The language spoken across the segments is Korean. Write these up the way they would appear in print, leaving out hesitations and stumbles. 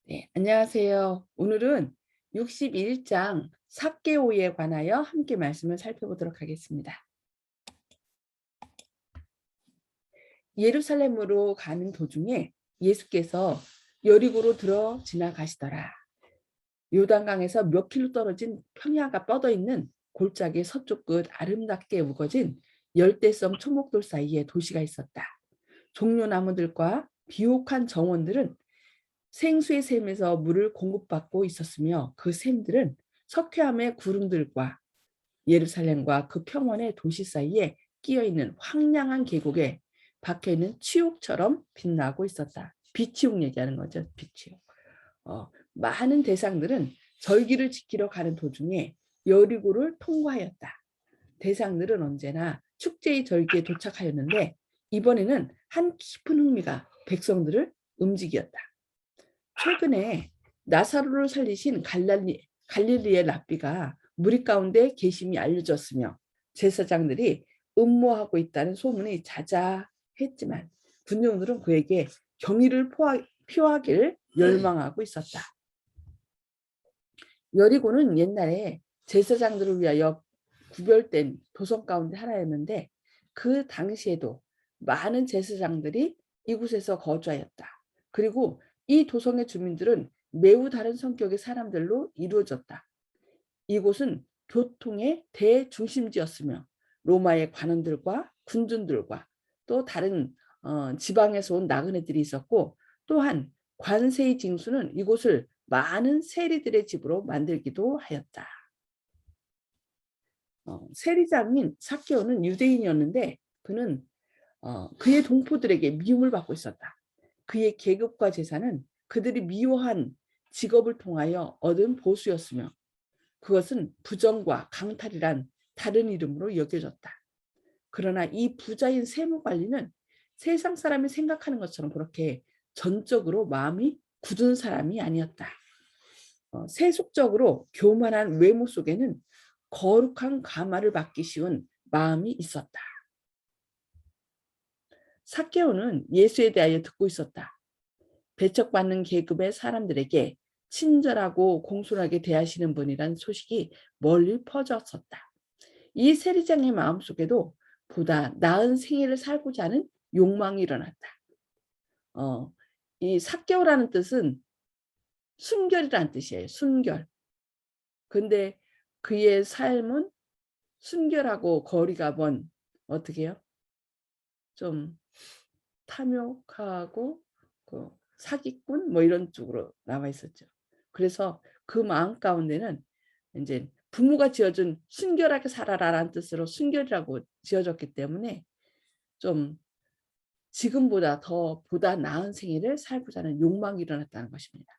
네, 안녕하세요. 오늘은 61장 삭개오에 관하여 함께 말씀을 살펴보도록 하겠습니다. 예루살렘으로 가는 도중에 예수께서 여리고로 들어 지나가시더라. 요단강에서 몇 킬로 떨어진 평야가 뻗어 있는 골짜기 서쪽 끝 아름답게 우거진 열대성 초목돌 사이에 도시가 있었다. 종려나무들과 비옥한 정원들은 생수의 샘에서 물을 공급받고 있었으며 그 샘들은 석회암의 구름들과 예루살렘과 그 평원의 도시 사이에 끼어있는 황량한 계곡에 박혀있는 치옥처럼 빛나고 있었다. 비치옥 얘기하는 거죠. 비치옥. 많은 대상들은 절기를 지키러 가는 도중에 여리고를 통과하였다. 대상들은 언제나 축제의 절기에 도착하였는데 이번에는 한 깊은 흥미가 백성들을 움직였다. 최근에 나사로를 살리신 갈릴리의 랍비가 무리 가운데 계심이 알려졌으며 제사장들이 음모하고 있다는 소문이 자자했지만 군중들은 그에게 경의를 표하기를 열망하고 있었다. 여리고는 옛날에 제사장들을 위하여 구별된 도성 가운데 하나였는데 그 당시에도 많은 제사장들이 이곳에서 거주하였다. 그리고 이 도성의 주민들은 매우 다른 성격의 사람들로 이루어졌다. 이곳은 교통의 대중심지였으며 로마의 관원들과 군중들과 또 다른 지방에서 온 나그네들이 있었고, 또한 관세의 징수는 이곳을 많은 세리들의 집으로 만들기도 하였다. 세리장인 삭개오는 유대인이었는데 그는 그의 동포들에게 미움을 받고 있었다. 그의 계급과 재산은 그들이 미워한 직업을 통하여 얻은 보수였으며 그것은 부정과 강탈이란 다른 이름으로 여겨졌다. 그러나 이 부자인 세무관리는 세상 사람이 생각하는 것처럼 그렇게 전적으로 마음이 굳은 사람이 아니었다. 세속적으로 교만한 외모 속에는 거룩한 감화를 받기 쉬운 마음이 있었다. 삭개오는 예수에 대하여 듣고 있었다. 배척받는 계급의 사람들에게 친절하고 공손하게 대하시는 분이란 소식이 멀리 퍼졌었다. 이 세리장의 마음속에도 보다 나은 생애를 살고자 하는 욕망이 일어났다. 이 삭개오라는 뜻은 순결이라는 뜻이에요. 순결. 근데 그의 삶은 순결하고 거리가 먼, 어떻게 해요? 좀 탐욕하고 그 사기꾼 뭐 이런 쪽으로 나와 있었죠. 그래서 그 마음 가운데는 이제 부모가 지어준 순결하게 살아라라는 뜻으로 순결이라고 지어졌기 때문에 좀 지금보다 더 보다 나은 생애를 살고자 하는 욕망이 일어났다는 것입니다.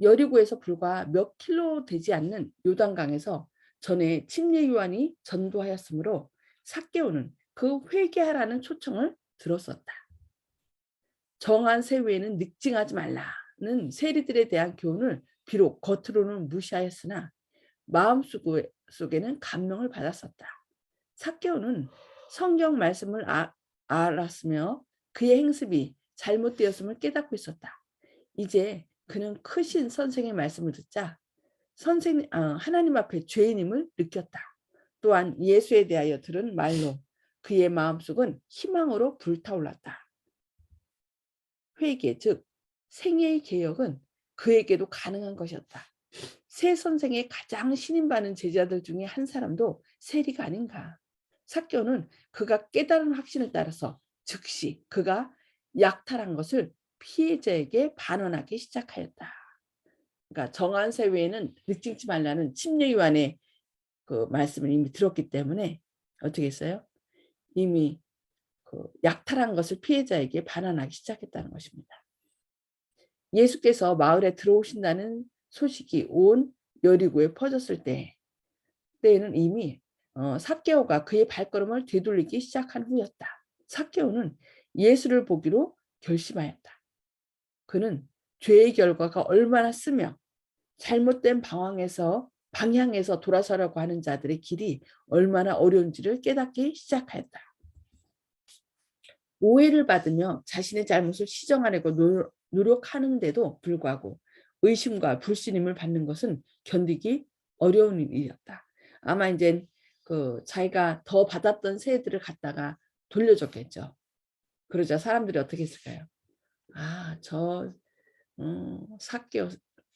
여리고에서 불과 몇 킬로 되지 않는 요단강에서 전에 침례 요한이 전도하였으므로 삭개오는 그 회개하라는 초청을 들었었다. 정한 새 외에는 늑증하지 말라는 세리들에 대한 교훈을 비록 겉으로는 무시하였으나 마음속에는 감명을 받았었다. 삭개오는 성경 말씀을 알았으며 그의 행습이 잘못되었음을 깨닫고 있었다. 이제 그는 크신 선생의 말씀을 듣자 하나님 앞에 죄인임을 느꼈다. 또한 예수에 대하여 들은 말로 그의 마음속은 희망으로 불타올랐다. 회개, 즉 생애의 개혁은 그에게도 가능한 것이었다. 새 선생의 가장 신임받는 제자들 중에 한 사람도 세리가 아닌가. 삭개오는 그가 깨달은 확신을 따라서 즉시 그가 약탈한 것을 피해자에게 반원하기 시작하였다. 그러니까 정한 새 외에는 늑증치 말라는 침례 요한의 그 말씀을 이미 들었기 때문에 어떻게 했어요? 이미 그 약탈한 것을 피해자에게 반환하기 시작했다는 것입니다. 예수께서 마을에 들어오신다는 소식이 온 여리고에 퍼졌을 때에는 이미 삭개오가 그의 발걸음을 되돌리기 시작한 후였다. 삭개오는 예수를 보기로 결심하였다. 그는 죄의 결과가 얼마나 쓰며 잘못된 방향에서 돌아서려고 하는 자들의 길이 얼마나 어려운지를 깨닫기 시작하였다. 오해를 받으며 자신의 잘못을 시정하려고 노력하는데도 불구하고 의심과 불신임을 받는 것은 견디기 어려운 일이었다. 아마 이제 자기가 더 받았던 세들을 갖다가 돌려줬겠죠. 그러자 사람들이 어떻게 했을까요? 아,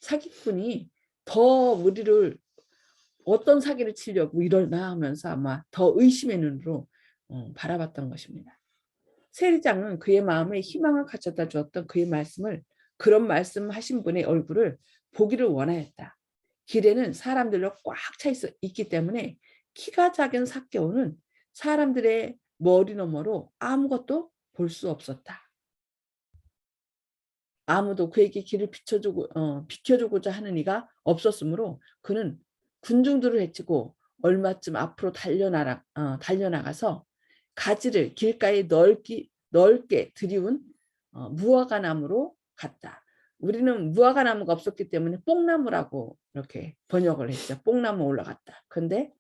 사기꾼이 더 우리를 어떤 사기를 치려고 이러나 하면서 아마 더 의심의 눈으로 바라봤던 것입니다. 세리장은 그의 마음에 희망을 가져다 주었던 그의 말씀을, 그런 말씀하신 분의 얼굴을 보기를 원하였다. 길에는 사람들로 꽉 차 있기 때문에 키가 작은 삭개오는 사람들의 머리 너머로 아무것도 볼 수 없었다. 아무도 그에게 길을 비켜주고자 하는 이가 없었으므로 그는 군중들을 헤치고 얼마쯤 앞으로 달려나가서 가지를 길가에 넓게 들이운 무화과나무로 갔다. 우리는 무화과나무가 없었기 때문에 뽕나무라고 이렇게 번역을 했죠. 뽕나무 올라갔다. 근데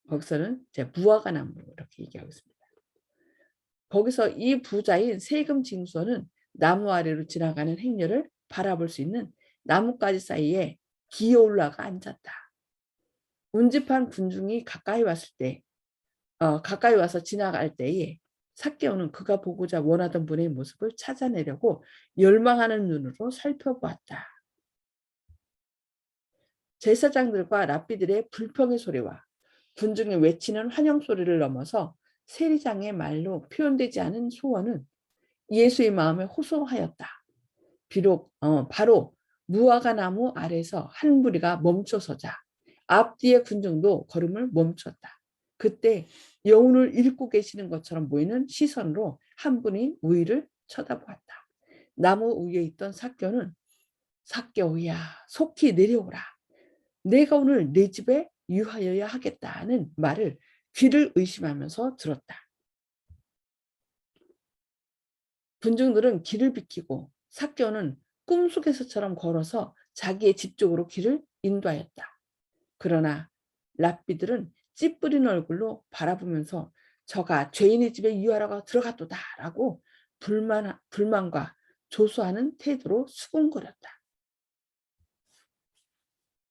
거기서는 이제 무화과나무로 이렇게 얘기하고 있습니다. 거기서 이 부자인 세금 징수원은 나무 아래로 지나가는 행렬을 바라볼 수 있는 나뭇가지 사이에 기어 올라가 앉았다. 운집한 군중이 가까이 와서 지나갈 때에 삭개오는 그가 보고자 원하던 분의 모습을 찾아내려고 열망하는 눈으로 살펴보았다. 제사장들과 랍비들의 불평의 소리와 군중이 외치는 환영 소리를 넘어서 세리장의 말로 표현되지 않은 소원은 예수의 마음에 호소하였다. 비록 바로 무화과 나무 아래서 한 무리가 멈춰서자 앞뒤의 군중도 걸음을 멈췄다. 그때 여운을 읽고 계시는 것처럼 보이는 시선으로 한 분이 위를 쳐다보았다. 나무 위에 있던 삭개오는 삭개오야 속히 내려오라. 내가 오늘 내 집에 유하여야 하겠다는 말을 귀를 의심하면서 들었다. 군중들은 길을 비키고 삭개오는 꿈속에서처럼 걸어서 자기의 집 쪽으로 길을 인도하였다. 그러나 랍비들은 찌푸린 얼굴로 바라보면서 저가 죄인의 집에 유하라고 들어갔도다라고 불만과 조소하는 태도로 수군거렸다.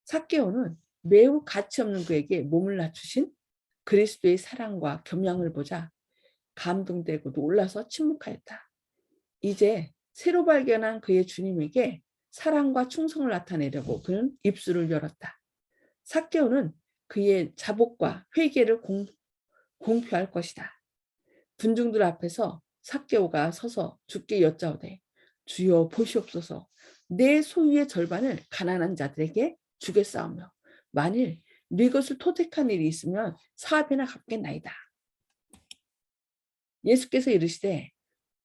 삭개오는 매우 가치없는 그에게 몸을 낮추신 그리스도의 사랑과 겸양을 보자 감동되고 놀라서 침묵하였다. 이제 새로 발견한 그의 주님에게 사랑과 충성을 나타내려고 그는 입술을 열었다. 삭개오는 그의 자복과 회개를 공표할 것이다. 군중들 앞에서 삭개오가 서서 주께 여짜오되 주여 보시옵소서 내 소유의 절반을 가난한 자들에게 주겠사오며 만일 네 것을 토택한 일이 있으면 4배나 갚겠나이다. 예수께서 이르시되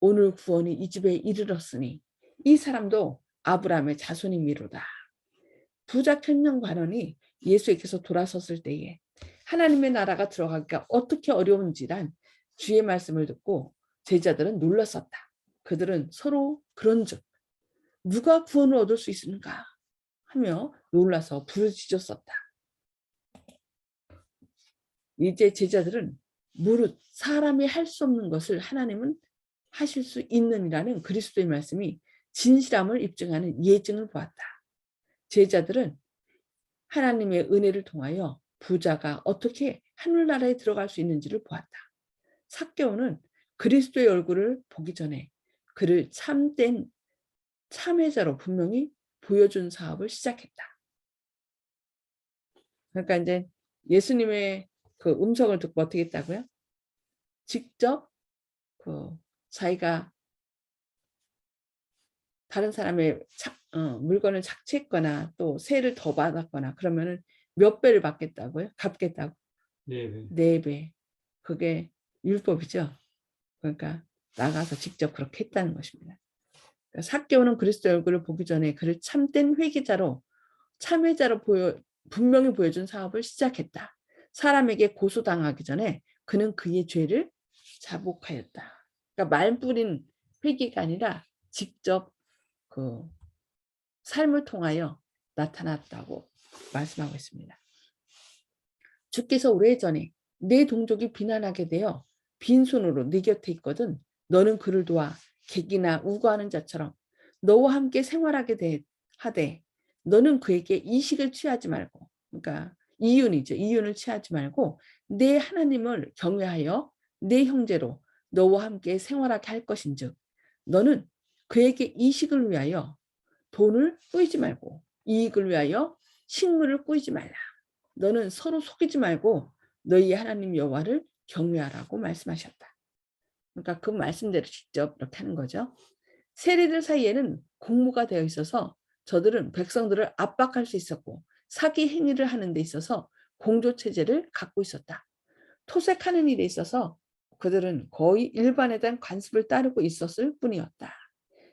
오늘 구원이 이 집에 이르렀으니 이 사람도 아브라함의 자손이미로다. 부자 천년관원이 예수에게서 돌아섰을 때에 하나님의 나라가 들어가기가 어떻게 어려운지란 주의 말씀을 듣고 제자들은 놀랐었다. 그들은 서로 그런즉 누가 구원을 얻을 수 있을까 하며 놀라서 부르짖었었다. 이제 제자들은 무릇 사람이 할 수 없는 것을 하나님은 하실 수 있느니라는 그리스도의 말씀이 진실함을 입증하는 예증을 보았다. 제자들은 하나님의 은혜를 통하여 부자가 어떻게 하늘나라에 들어갈 수 있는지를 보았다. 삭개오는 그리스도의 얼굴을 보기 전에 그를 참된 참회자로 분명히 보여준 사업을 시작했다. 그러니까 이제 예수님의 그 음성을 듣고 어떻게 했다고요? 직접 자기가 다른 사람의 물건을 착취했거나 또 세를 더 받았거나 그러면은 몇 배를 받겠다고요? 갚겠다고? 4배. 4배. 그게 율법이죠. 그러니까 나가서 직접 그렇게 했다는 것입니다. 그러니까 삭개오는 그리스도의 얼굴을 보기 전에 그를 참된 회개자로 참회자로 분명히 보여준 사업을 시작했다. 사람에게 고소당하기 전에 그는 그의 죄를 자복하였다. 그러니까 말뿐인 회개가 아니라 직접 그 삶을 통하여 나타났다고 말씀하고 있습니다. 주께서 오래전에 내 동족이 비난하게 되어 빈손으로 네 곁에 있거든 너는 그를 도와 객이나 우고하는 자처럼 너와 함께 생활하게 하되 너는 그에게 이식을 취하지 말고, 그러니까 이윤이죠. 이윤을 취하지 말고 내 하나님을 경외하여 내 형제로 너와 함께 생활하게 할 것인즉 너는 그에게 이식을 위하여 돈을 꾸이지 말고 이익을 위하여 식물을 꾸이지 말라. 너는 서로 속이지 말고 너희 하나님 여호와를 경외하라고 말씀하셨다. 그러니까 그 말씀대로 직접 이렇게 하는 거죠. 세리들 사이에는 공무가 되어 있어서 저들은 백성들을 압박할 수 있었고 사기 행위를 하는 데 있어서 공조 체제를 갖고 있었다. 토색하는 일에 있어서 그들은 거의 일반에 대한 관습을 따르고 있었을 뿐이었다.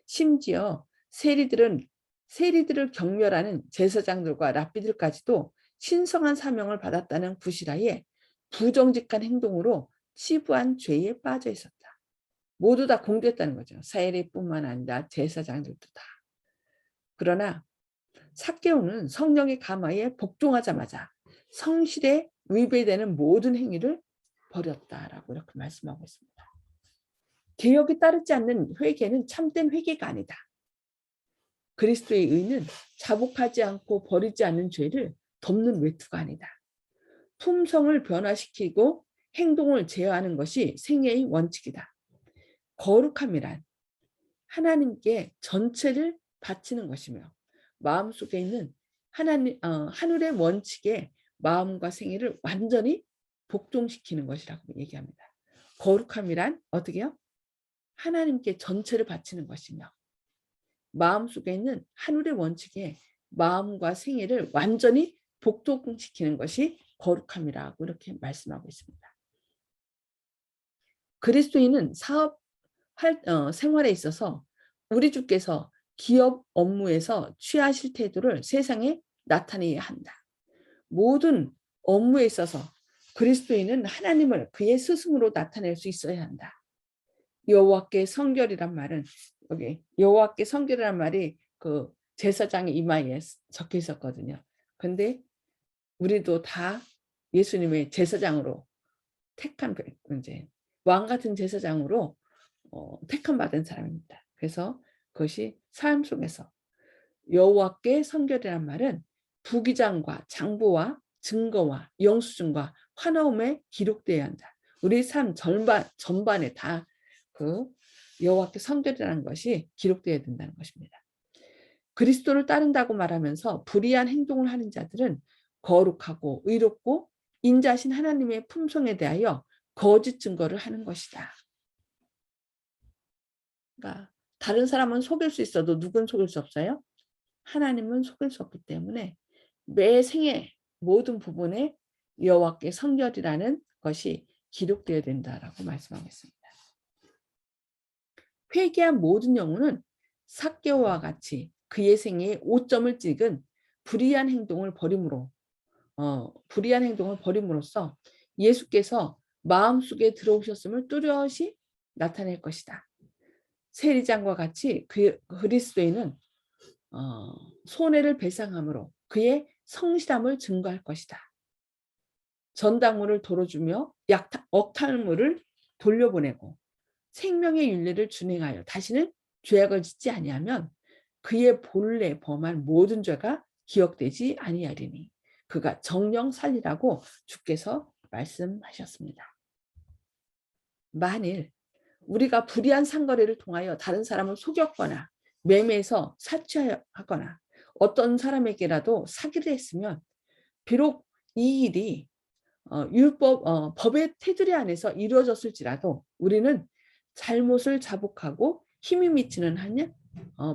심지어 세리들을 경멸하는 제사장들과 랍비들까지도 신성한 사명을 받았다는 구시라에 부정직한 행동으로 치부한 죄에 빠져 있었다. 모두 다 공개했다는 거죠. 세리뿐만 아니라 제사장들도 다. 그러나 삭개오는 성령의 감화에 복종하자마자 성실에 위배되는 모든 행위를 버렸다라고 이렇게 말씀하고 있습니다. 개혁이 따르지 않는 회개는 참된 회개가 아니다. 그리스도의 의는 자복하지 않고 버리지 않는 죄를 덮는 외투가 아니다. 품성을 변화시키고 행동을 제어하는 것이 생애의 원칙이다. 거룩함이란 하나님께 전체를 바치는 것이며 마음속에 있는 하늘의 원칙에 마음과 생애를 완전히 복종시키는 것이라고 얘기합니다. 거룩함이란 어떻게요? 하나님께 전체를 바치는 것이며 마음속에 있는 하늘의 원칙에 마음과 생애를 완전히 복종시키는 것이 거룩함이라고 이렇게 말씀하고 있습니다. 그리스도인은 생활에 있어서 우리 주께서 기업 업무에서 취하실 태도를 세상에 나타내야 한다. 모든 업무에 있어서 그리스도인은 하나님을 그의 스승으로 나타낼 수 있어야 한다. 여호와께 성결이란 말은 여기 여호와께 성결이란 말이 그 제사장의 이마에 적혀 있었거든요. 근데 우리도 다 예수님의 제사장으로 택한 이제 왕 같은 제사장으로 택함 받은 사람입니다. 그래서 그것이 삶 속에서 여호와께 성결이란 말은 부기장과 장부와 증거와 영수증과 화나움에 기록되어야 한다. 우리 삶 전반에 다 그 여호와께 성결이라는 것이 기록되어야 된다는 것입니다. 그리스도를 따른다고 말하면서 불의한 행동을 하는 자들은 거룩하고 의롭고 인자하신 하나님의 품성에 대하여 거짓 증거를 하는 것이다. 그러니까 다른 사람은 속일 수 있어도 누군 속일 수 없어요? 하나님은 속일 수 없기 때문에 매 생의 모든 부분에 여호와께 성결이라는 것이 기록되어야 된다라고 말씀하고 있습니다. 회개한 모든 영혼은 삭개오와 같이 그의 생애에 오점을 찍은 불의한 행동을 버림으로써 예수께서 마음속에 들어오셨음을 뚜렷이 나타낼 것이다. 세리장과 같이 그리스도인은 손해를 배상함으로 그의 성실함을 증거할 것이다. 전당물을 돌어주며 억탈물을 돌려보내고 생명의 윤리를 준행하여 다시는 죄악을 짓지 아니하면 그의 본래 범한 모든 죄가 기억되지 아니하리니 그가 정령 살리라고 주께서 말씀하셨습니다. 만일 우리가 불의한 상거래를 통하여 다른 사람을 속였거나 매매해서 사치하거나 어떤 사람에게라도 사기를 했으면 비록 이 일이 법의 테두리 안에서 이루어졌을지라도 우리는 잘못을 자복하고 힘이 미치는 한을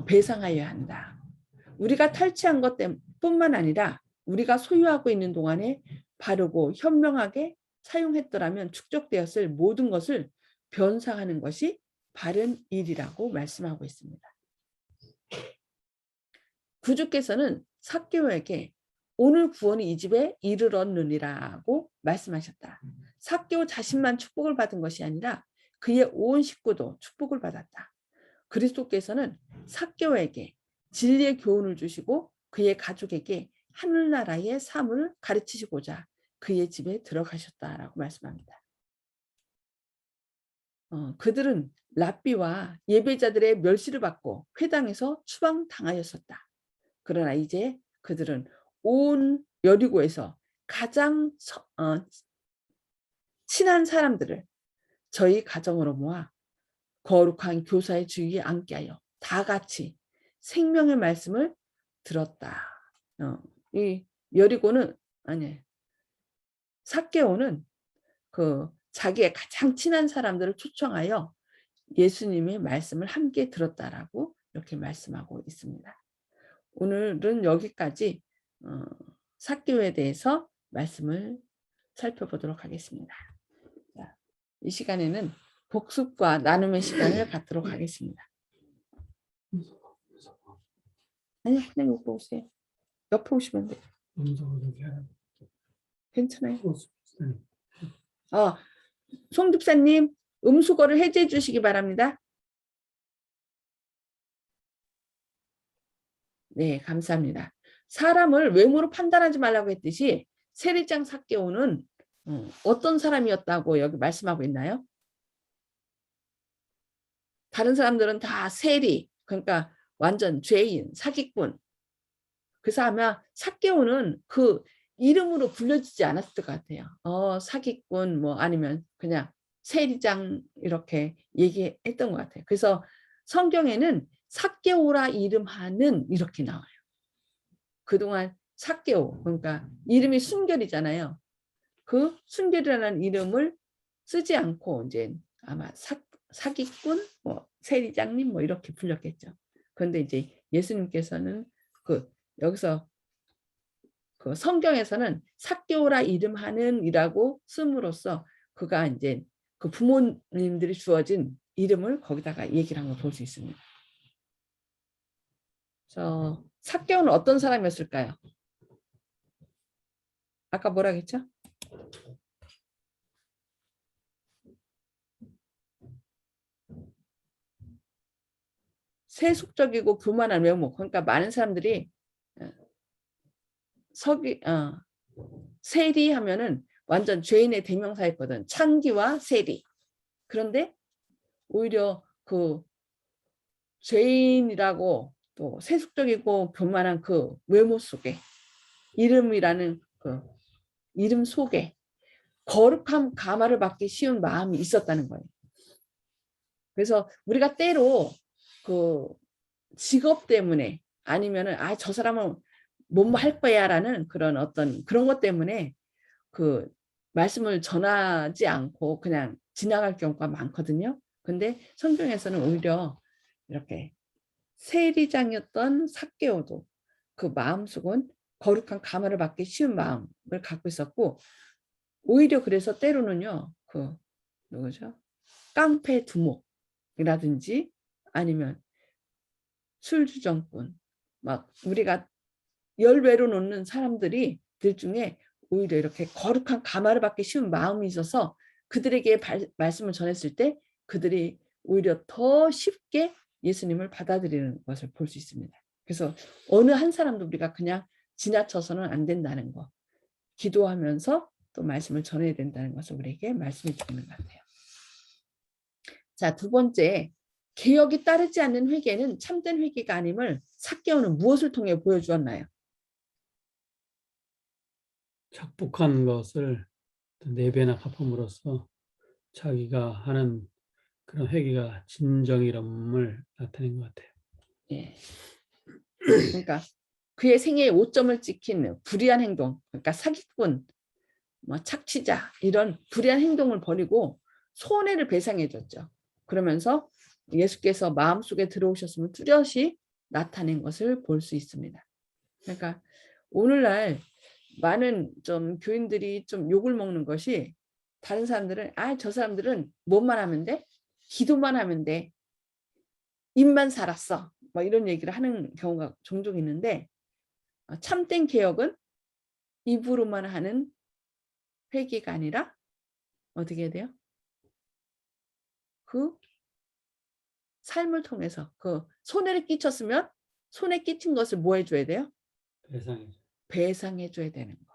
배상하여야 한다. 우리가 탈취한 것 뿐만 아니라 우리가 소유하고 있는 동안에 바르고 현명하게 사용했더라면 축적되었을 모든 것을 변상하는 것이 바른 일이라고 말씀하고 있습니다. 구주께서는 삭개오에게 오늘 구원이 이 집에 이르렀느니라고 말씀하셨다. 삭개오 자신만 축복을 받은 것이 아니라 그의 온 식구도 축복을 받았다. 그리스도께서는 삭개오에게 진리의 교훈을 주시고 그의 가족에게 하늘나라의 삶을 가르치시고자 그의 집에 들어가셨다라고 말씀합니다. 그들은 랍비와 예배자들의 멸시를 받고 회당에서 추방당하였었다. 그러나 이제 그들은 온 여리고에서 가장 친한 사람들을 저희 가정으로 모아 거룩한 교사의 주위에 앉게 하여 다 같이 생명의 말씀을 들었다. 이 여리고는 아니 삭개오는 그 자기의 가장 친한 사람들을 초청하여 예수님의 말씀을 함께 들었다라고 이렇게 말씀하고 있습니다. 오늘은 여기까지 삭개오에 대해서 말씀을 살펴보도록 하겠습니다. 자, 이 시간에는 복습과 나눔의 시간을 갖도록 하겠습니다. 아니요, 그냥 옆으로 오세요. 옆에 오시면 돼요. 괜찮아요. 송 집사님, 음수거를 해제해 주시기 바랍니다. 네, 감사합니다. 사람을 외모로 판단하지 말라고 했듯이 세리장 삭개오는 어떤 사람이었다고 여기 말씀하고 있나요? 다른 사람들은 다 세리, 그러니까 완전 죄인, 사기꾼. 그래서 아마 삭개오는 그 이름으로 불려지지 않았을 것 같아요. 사기꾼 뭐 아니면 그냥 세리장 이렇게 얘기했던 것 같아요. 그래서 성경에는 삭개오라 이름하는 이렇게 나와요. 그동안 삭개오, 그러니까 이름이 순결이잖아요. 그 순결이라는 이름을 쓰지 않고 이제 아마 사기꾼, 뭐 세리장님 뭐 이렇게 불렸겠죠. 그런데 이제 예수님께서는 여기서 그 성경에서는 삭개오라 이름하는이라고 씀으로써 그가 이제 그 부모님들이 주어진 이름을 거기다가 얘기를 한 걸 볼 수 있습니다. 그래서 삭개오는 어떤 사람이었을까요? 아까 뭐라 했죠? 세속적이고 교만한 외모. 그러니까 많은 사람들이 세리 하면은 완전 죄인의 대명사였거든. 창기와 세리. 그런데 오히려 그 죄인이라고 또 세속적이고 교만한 그 외모 속에 이름이라는 그 이름 속에 거룩한 감화를 받기 쉬운 마음이 있었다는 거예요. 그래서 우리가 때로 그 직업 때문에 아니면은 저 사람은 뭐뭐 할 거야라는 그런 어떤 그런 것 때문에 그 말씀을 전하지 않고 그냥 지나갈 경우가 많거든요. 근데 성경에서는 오히려 이렇게 세리장이었던 삭개오도 그 마음속은 거룩한 감화를 받기 쉬운 마음을 갖고 있었고 오히려 그래서 때로는요 그 누구죠? 깡패 두목이라든지 아니면 술주정꾼 막 우리가 열외로 놓는 사람들이 들 중에 오히려 이렇게 거룩한 감화를 받기 쉬운 마음이 있어서 그들에게 말씀을 전했을 때 그들이 오히려 더 쉽게 예수님을 받아들이는 것을 볼 수 있습니다. 그래서 어느 한 사람도 우리가 그냥 지나쳐서는 안 된다는 거, 기도하면서 또 말씀을 전해야 된다는 것을 우리에게 말씀해 주는 것 같아요. 자, 두 번째, 개혁이 따르지 않는 회개는 참된 회개가 아님을 삭개오는 무엇을 통해 보여주었나요? 착복한 것을 내배나 갚음으로써 자기가 하는 그런 회개가 진정이름을 나타낸 것 같아요. 예. 그러니까 그의 생애에 오점을 찍힌 불의한 행동, 그러니까 사기꾼, 뭐 착취자 이런 불의한 행동을 버리고 손해를 배상해 줬죠. 그러면서 예수께서 마음속에 들어오셨음을 뚜렷이 나타낸 것을 볼 수 있습니다. 그러니까 오늘날 많은 좀 교인들이 좀 욕을 먹는 것이 다른 사람들은 저 사람들은 뭐만 하면 돼? 기도만 하면 돼. 입만 살았어. 뭐 이런 얘기를 하는 경우가 종종 있는데 참된 개혁은 입으로만 하는 회개가 아니라 어떻게 해야 돼요? 그 삶을 통해서 그 손해를 끼쳤으면 손해 끼친 것을 뭐 해줘야 돼요? 배상해줘야 되는 거.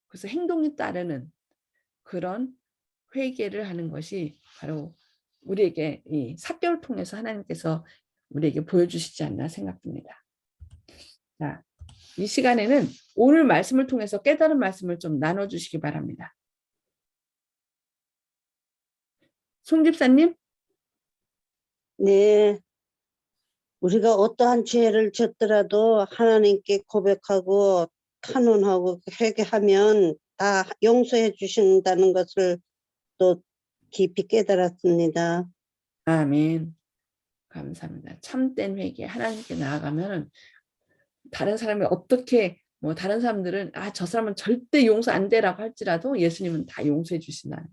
그래서 행동이 따르는 그런 회개를 하는 것이 바로 우리에게 이 삭개를 통해서 하나님께서 우리에게 보여주시지 않나 생각됩니다. 자, 이 시간에는 오늘 말씀을 통해서 깨달은 말씀을 좀 나눠주시기 바랍니다. 송 집사님? 네, 우리가 어떠한 죄를 졌더라도 하나님께 고백하고 탄원하고 회개하면 다 용서해 주신다는 것을 또 깊이 깨달았습니다. 아멘. 감사합니다. 참된 회개 하나님께 나아가면 다른 사람이 어떻게 다른 사람들은 저 사람은 절대 용서 안 되라고 할지라도 예수님은 다 용서해 주신다는 거.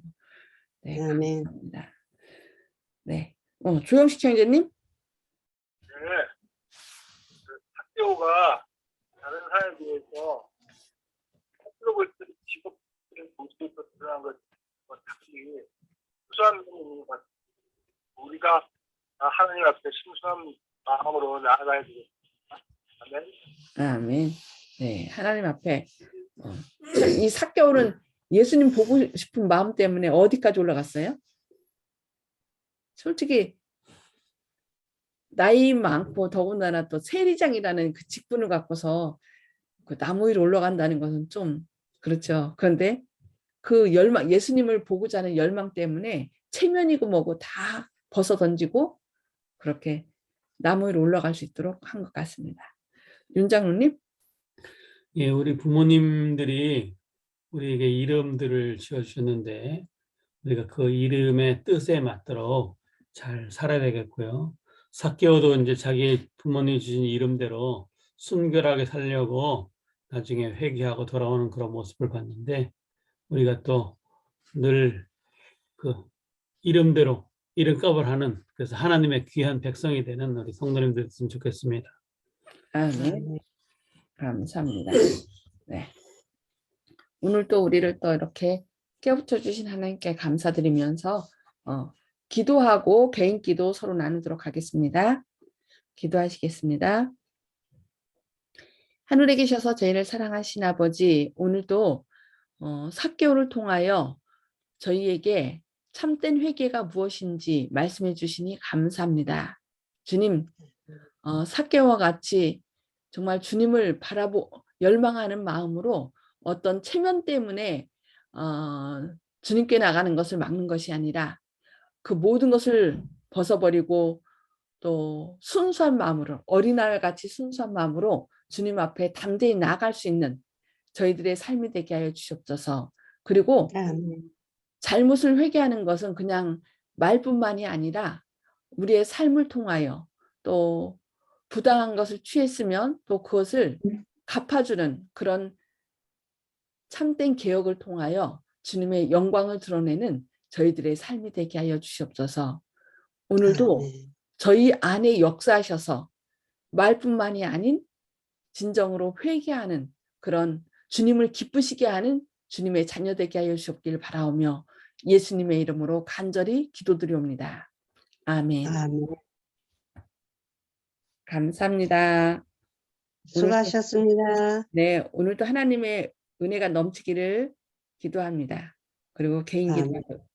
네, 아멘. 감사합니다. 네, 조영식 청자님? 네, 학교가 다른 사람에 비해서 학교를 직업들을 모습에서 드러난 것 특히 순수한 면이 우리가 하나님 앞에 순수한 마음으로 나아가야 되겠습니다. 아멘. 아멘. 네, 하나님 앞에 이 삭개오는 예수님 보고 싶은 마음 때문에 어디까지 올라갔어요? 솔직히 나이 많고 더군다나 또 세리장이라는 그 직분을 갖고서 그 나무 위로 올라간다는 것은 좀 그렇죠. 그런데 그 열망, 예수님을 보고자 하는 열망 때문에 체면이고 뭐고 다 벗어 던지고 그렇게 나무 위로 올라갈 수 있도록 한 것 같습니다. 윤 장로님? 예, 우리 부모님들이 우리에게 이름들을 지어주셨는데 우리가 그 이름의 뜻에 맞도록 잘 살아야 되겠고요. 삭개오도 이제 자기 부모님이 주신 이름대로 순결하게 살려고 나중에 회개하고 돌아오는 그런 모습을 봤는데 우리가 또 늘 그 이름대로 이름값을 하는 그래서 하나님의 귀한 백성이 되는 우리 성도님들 됐으면 좋겠습니다. 아멘. 감사합니다. 네. 오늘 또 우리를 또 이렇게 깨우쳐 주신 하나님께 감사드리면서 기도하고 개인 기도 서로 나누도록 하겠습니다. 기도하시겠습니다. 하늘에 계셔서 저희를 사랑하신 아버지, 오늘도 삭개오를 통하여 저희에게 참된 회개가 무엇인지 말씀해 주시니 감사합니다. 주님, 삭개오와 같이 정말 주님을 열망하는 마음으로 어떤 체면 때문에 주님께 나가는 것을 막는 것이 아니라 그 모든 것을 벗어버리고 또 순수한 마음으로 어린아이같이 순수한 마음으로 주님 앞에 담대히 나아갈 수 있는 저희들의 삶이 되게 하여 주시옵소서. 그리고 아멘. 잘못을 회개하는 것은 그냥 말뿐만이 아니라 우리의 삶을 통하여 또 부당한 것을 취했으면 또 그것을 갚아주는 그런 참된 개혁을 통하여 주님의 영광을 드러내는 저희들의 삶이 되게 하여 주시옵소서. 오늘도 아멘. 저희 안에 역사하셔서 말뿐만이 아닌 진정으로 회개하는 그런 주님을 기쁘시게 하는 주님의 자녀 되게 하여 주옵기를 바라오며 예수님의 이름으로 간절히 기도드리옵니다. 아멘. 아멘. 감사합니다. 수고하셨습니다. 네, 오늘도 하나님의 은혜가 넘치기를 기도합니다. 그리고 개인 아멘. 기도